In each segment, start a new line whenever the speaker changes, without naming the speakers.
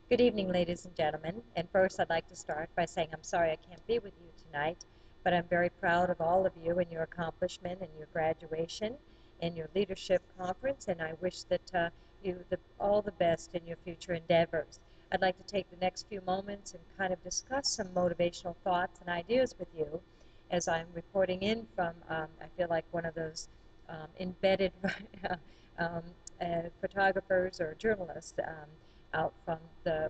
Good evening, ladies and gentlemen. And first, I'd like to start by saying I'm sorry I can't be with you tonight, but I'm very proud of all of you and your accomplishment and your graduation and your leadership conference, and I wish that all the best in your future endeavors. I'd like to take the next few moments and kind of discuss some motivational thoughts and ideas with you as I'm reporting in from, I feel like one of those embedded um, photographers or journalists out from the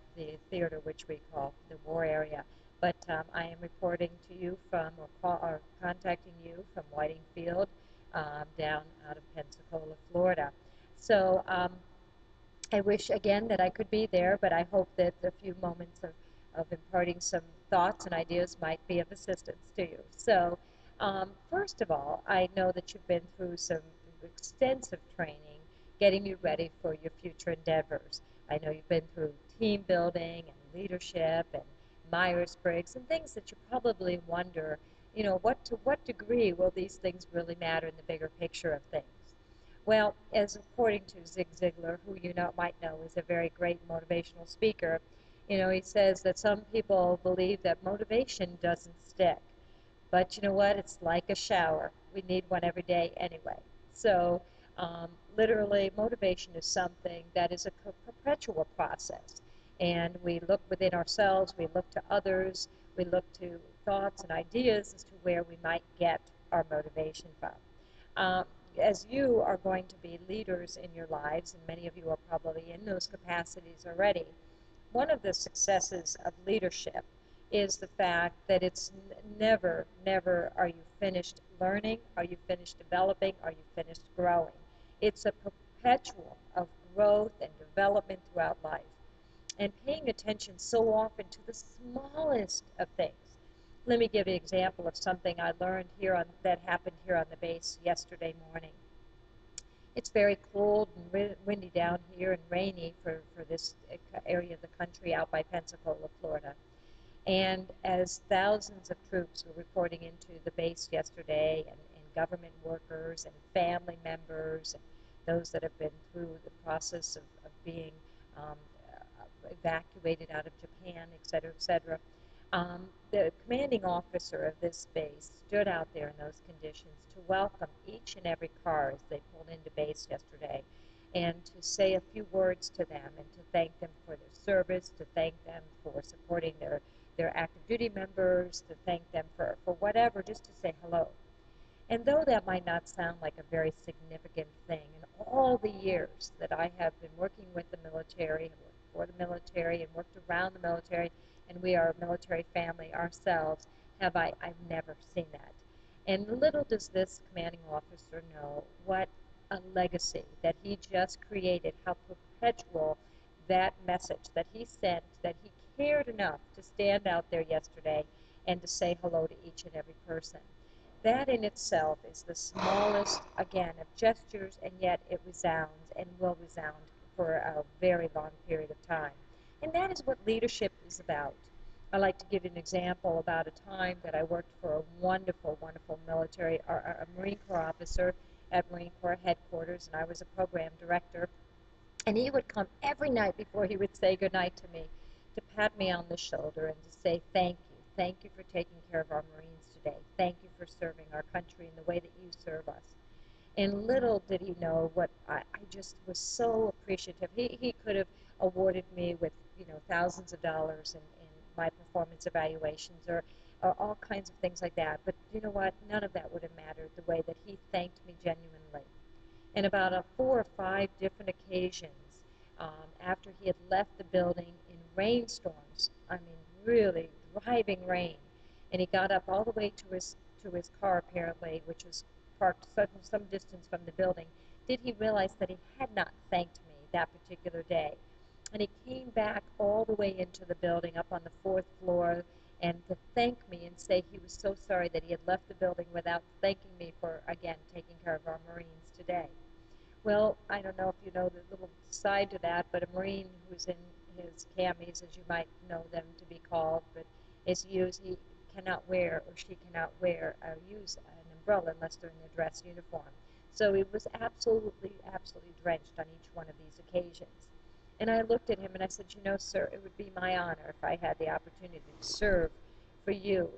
theater, which we call the war area. But I am reporting to you from, or contacting you from Whiting Field down out of Pensacola, Florida. So I wish again that I could be there, but I hope that a few moments of imparting some thoughts and ideas might be of assistance to you. So first of all, I know that you've been through some extensive training getting you ready for your future endeavors. I know you've been through team building and leadership and Myers-Briggs and things that you probably wonder, to what degree will these things really matter in the bigger picture of things? Well, as according to Zig Ziglar, who might know is a very great motivational speaker, he says that some people believe that motivation doesn't stick. But you know what? It's like a shower. We need one every day anyway. So literally, motivation is something that is a perpetual process. And we look within ourselves, we look to others, we look to thoughts and ideas as to where we might get our motivation from. As you are going to be leaders in your lives, and many of you are probably in those capacities already, one of the successes of leadership is the fact that it's never are you finished learning, are you finished developing, are you finished growing. It's a perpetuum of growth and development throughout life. And paying attention so often to the smallest of things. Let me give you an example of something I learned that happened here on the base yesterday morning. It's very cold and windy down here and rainy for this area of the country out by Pensacola, Florida. And as thousands of troops were reporting into the base yesterday, and government workers and family members and those that have been through the process of being um, evacuated out of Japan, et cetera, the commanding officer of this base stood out there in those conditions to welcome each and every car as they pulled into base yesterday, and to say a few words to them and to thank them for their service, to thank them for supporting their active duty members, to thank them for whatever, just to say hello. And though that might not sound like a very significant thing, in all the years that I have been working with the military, and worked for the military, and worked around the military, and we are a military family ourselves, I've never seen that. And little does this commanding officer know what a legacy that he just created, how perpetual that message that he sent, that he cared enough to stand out there yesterday and to say hello to each and every person. That in itself is the smallest, again, of gestures, and yet it resounds and will resound for a very long period of time. And that is what leadership is about. I like to give you an example about a time that I worked for a wonderful, wonderful military, or a Marine Corps officer at Marine Corps headquarters, and I was a program director. And he would come every night before he would say goodnight to me to pat me on the shoulder and to say thank you. Thank you for taking care of our Marines today. Thank you for serving our country in the way that you serve us. And little did he know what I just was so appreciative. He could have awarded me with, thousands of dollars in my performance evaluations, or all kinds of things like that. But you know what? None of that would have mattered the way that he thanked me genuinely. And about 4 or 5 different occasions, after he had left the building in rainstorms, I mean really driving rain, and he got up all the way to his car apparently, which was parked some distance from the building, did he realize that he had not thanked me that particular day. And he came back all the way into the building up on the 4th floor and to thank me and say he was so sorry that he had left the building without thanking me for, again, taking care of our Marines today. Well, I don't know if you know the little side to that, but a Marine who's in his camis, as you might know them to be called, but he cannot wear, or she cannot wear or use an umbrella unless they're in their dress uniform. So he was absolutely drenched on each one of these occasions. And I looked at him and I said, you know, sir, it would be my honor if I had the opportunity to serve for you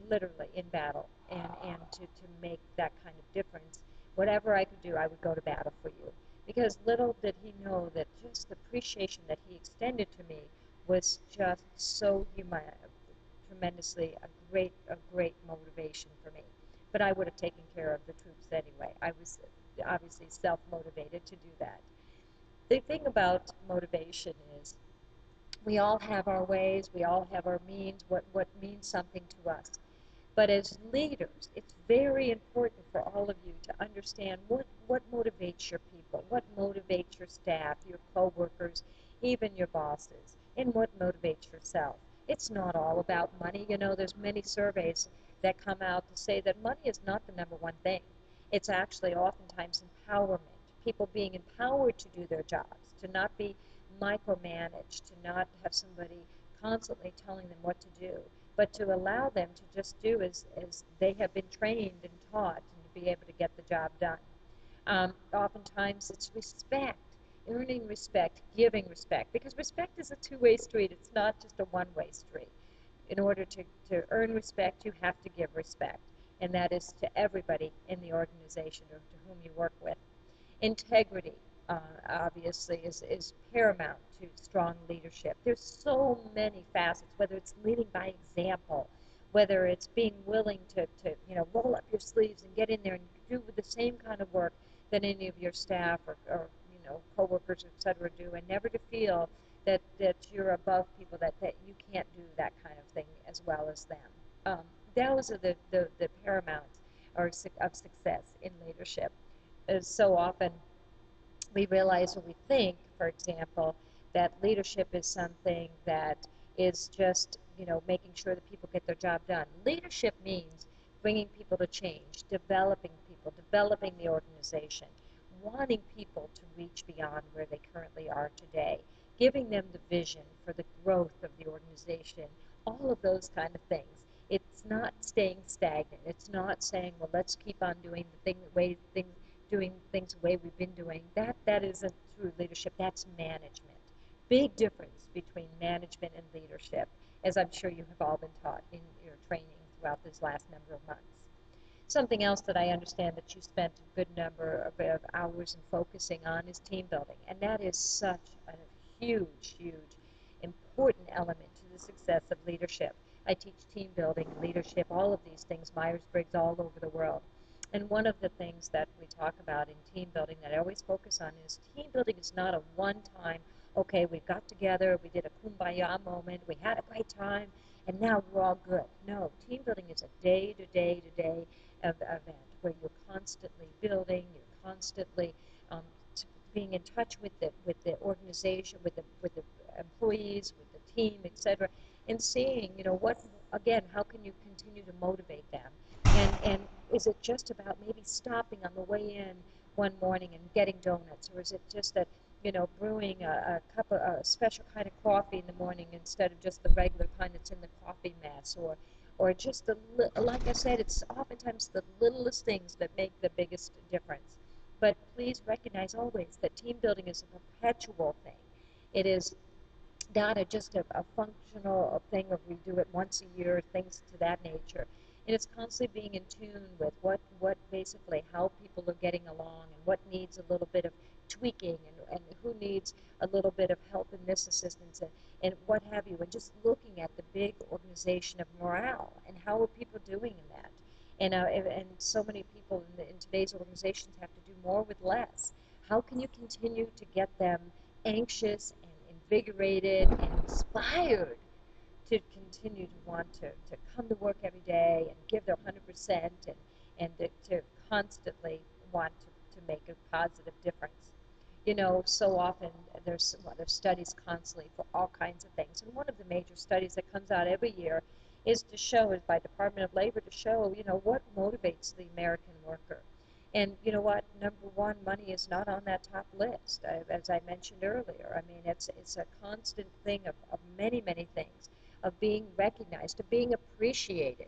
literally in battle and to make that kind of difference. Whatever I could do, I would go to battle for you. Because little did he know that just the appreciation that he extended to me was just so tremendously a great motivation for me. But I would have taken care of the troops anyway. I was obviously self-motivated to do that. The thing about motivation is we all have our ways, we all have our means, what means something to us. But as leaders, it's very important for all of you to understand what motivates your people, what motivates your staff, your coworkers, even your bosses, and what motivates yourself. It's not all about money. You know, there's many surveys that come out to say that money is not the number one thing. It's actually oftentimes empowerment, people being empowered to do their jobs, to not be micromanaged, to not have somebody constantly telling them what to do, but to allow them to just do as they have been trained and taught and to be able to get the job done. Oftentimes it's respect, earning respect, giving respect, because respect is a two-way street. It's not just a one-way street. In order to earn respect, you have to give respect, and that is to everybody in the organization or to whom you work with. Integrity, obviously, is paramount to strong leadership. There's so many facets, whether it's leading by example, whether it's being willing to roll up your sleeves and get in there and do the same kind of work that any of your staff or coworkers, et cetera, do, and never to feel that you're above people, that you can't do that kind of thing as well as them. Those are the paramount of success in leadership. So often we realize or we think, for example, that leadership is something that is just, making sure that people get their job done. Leadership means bringing people to change, developing people, developing the organization, wanting people to reach beyond where they currently are today, giving them the vision for the growth of the organization, all of those kind of things. It's not staying stagnant. It's not saying, well, let's keep on doing doing things the way we've been doing. That isn't true leadership. That's management. Big difference between management and leadership, as I'm sure you have all been taught in your training throughout this last number of months. Something else that I understand that you spent a good number of hours in focusing on is team building, and that is such a huge, huge, important element to the success of leadership. I teach team building, leadership, all of these things, Myers-Briggs, all over the world. And one of the things that we talk about in team building that I always focus on is team building is not a one-time, okay, we got together, we did a kumbaya moment, we had a great time, and now we're all good. No, team building is a day-to-day event where you're constantly building, you're constantly being in touch with the organization, with the employees, with the team, etc., and seeing, how can you continue to motivate them? And is it just about maybe stopping on the way in one morning and getting donuts, or is it just that, brewing a cup of a special kind of coffee in the morning instead of just the regular kind that's in the coffee mess, or just like I said, it's oftentimes the littlest things that make the biggest difference. But please recognize always that team building is a perpetual thing. It is not just a functional thing of we do it once a year, things to that nature. And it's constantly being in tune with what basically how people are getting along and what needs a little bit of tweaking and who needs a little bit of help in this assistance and what have you. And just looking at the big organization of morale and how are people doing in that. And so many people in today's organizations have to do more with less. How can you continue to get them anxious and invigorated and inspired to continue to want to come to work every day and give their 100% and to constantly want to make a positive difference? So often there's studies constantly for all kinds of things. And one of the major studies that comes out every year is by Department of Labor to show, what motivates the American worker. And you know what? Number one, money is not on that top list, as I mentioned earlier. I mean, it's a constant thing of many, many things, of being recognized, of being appreciated.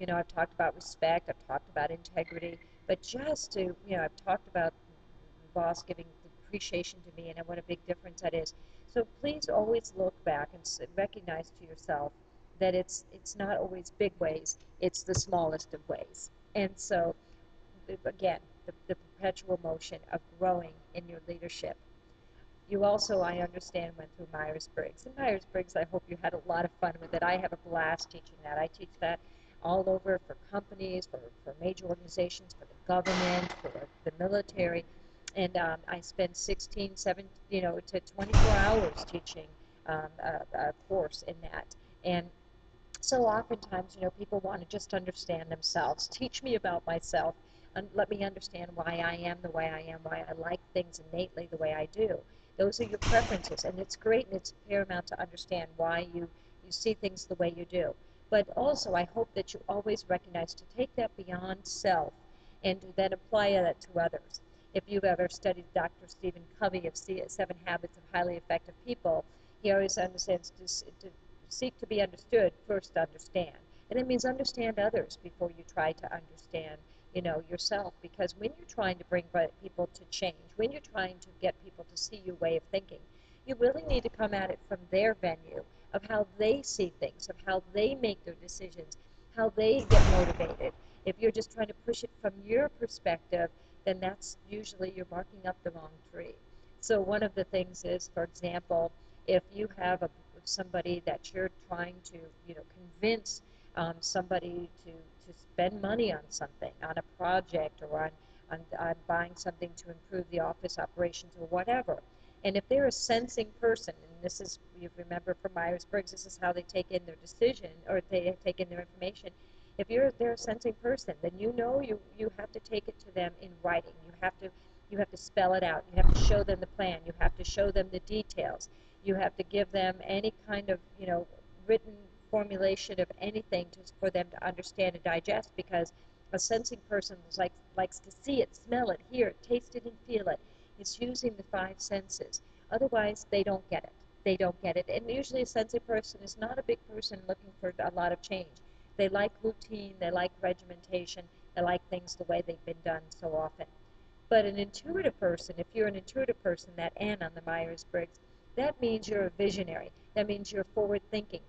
I've talked about respect, I've talked about integrity, but just to, I've talked about the boss giving the appreciation to me and what a big difference that is. So please always look back and recognize to yourself that it's not always big ways, it's the smallest of ways. And so, again, the perpetual motion of growing in your leadership. You also, I understand, went through Myers-Briggs. And Myers-Briggs, I hope you had a lot of fun with it. I have a blast teaching that. I teach that all over for companies, for major organizations, for the government, for the military. And I spend 16, 7, to 24 hours teaching a course in that. And so oftentimes, people want to just understand themselves. Teach me about myself and let me understand why I am the way I am, why I like things innately the way I do. Those are your preferences, and it's great and it's paramount to understand why you see things the way you do. But also, I hope that you always recognize to take that beyond self and to then apply that to others. If you've ever studied Dr. Stephen Covey of Seven Habits of Highly Effective People, he always understands to seek to be understood, first understand. And it means understand others before you try to understand, yourself. Because when you're trying to bring people to change, when you're trying to get people to see your way of thinking, you really need to come at it from their venue of how they see things, of how they make their decisions, how they get motivated. If you're just trying to push it from your perspective, then that's usually you're barking up the wrong tree. So one of the things is, for example, if you have somebody that you're trying to, convince somebody to spend money on something, on a project, or on buying something to improve the office operations or whatever. And if they're a sensing person, and this is, you remember from Myers-Briggs, this is how they take in their decision, or they take in their information. If they're a sensing person, then you have to take it to them in writing. You have to spell it out. You have to show them the plan. You have to show them the details. You have to give them any kind of, written formulation of anything for them to understand and digest, because a sensing person likes to see it, smell it, hear it, taste it, and feel it. It's using the 5 senses. Otherwise, they don't get it. They don't get it. And usually a sensing person is not a big person looking for a lot of change. They like routine, they like regimentation, they like things the way they've been done so often. But an intuitive person, if you're an intuitive person, that N on the Myers-Briggs, that means you're a visionary. That means you're forward thinking.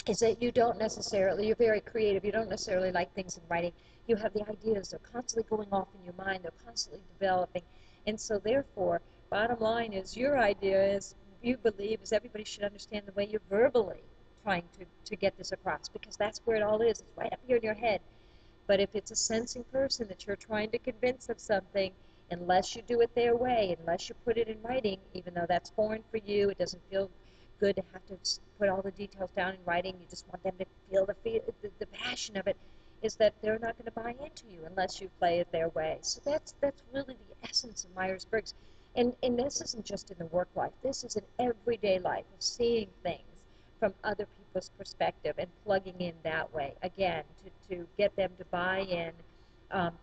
Is that you're very creative. You don't necessarily like things in writing. You have the ideas. They're constantly going off in your mind. They're constantly developing. And so therefore, bottom line is your idea is you believe is everybody should understand the way you're verbally trying to get this across, because that's where it all is. It's right up here in your head. But if it's a sensing person that you're trying to convince of something, unless you do it their way, unless you put it in writing, even though that's foreign for you, it doesn't feel good to have to put all the details down in writing. You just want them to feel the passion of it, is that they're not going to buy into you unless you play it their way. So that's really the essence of Myers-Briggs. And this isn't just in the work life. This is an everyday life of seeing things from other people's perspective and plugging in that way, again, to get them to buy in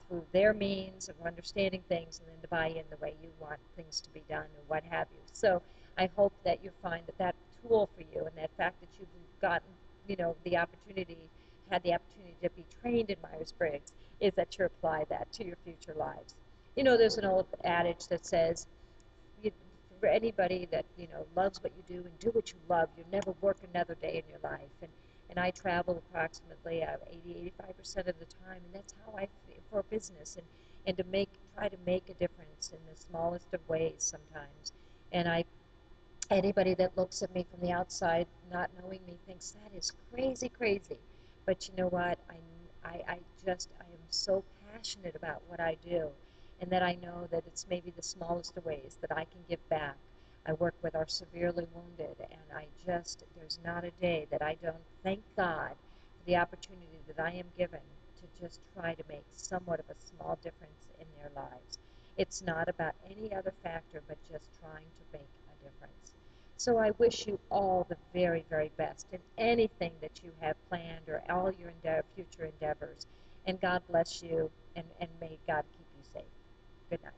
through their means of understanding things, and then to buy in the way you want things to be done or what have you. So I hope that you find that tool for you, and that fact that you've gotten, had the opportunity to be trained in Myers-Briggs, is that you apply that to your future lives. There's an old adage that says, for anybody that loves what you do and do what you love, you'll never work another day in your life. And I travel approximately 80-85% of the time, and that's how I feel for business, and to try to make a difference in the smallest of ways sometimes. And anybody that looks at me from the outside, not knowing me, thinks that is crazy, crazy. But you know what? I am so passionate about what I do, and that I know that it's maybe the smallest of ways that I can give back. I work with our severely wounded, and there's not a day that I don't thank God for the opportunity that I am given to just try to make somewhat of a small difference in their lives. It's not about any other factor but just trying to make a difference. So I wish you all the very, very best in anything that you have planned or all your future endeavors. And God bless you, and may God keep you safe. Good night.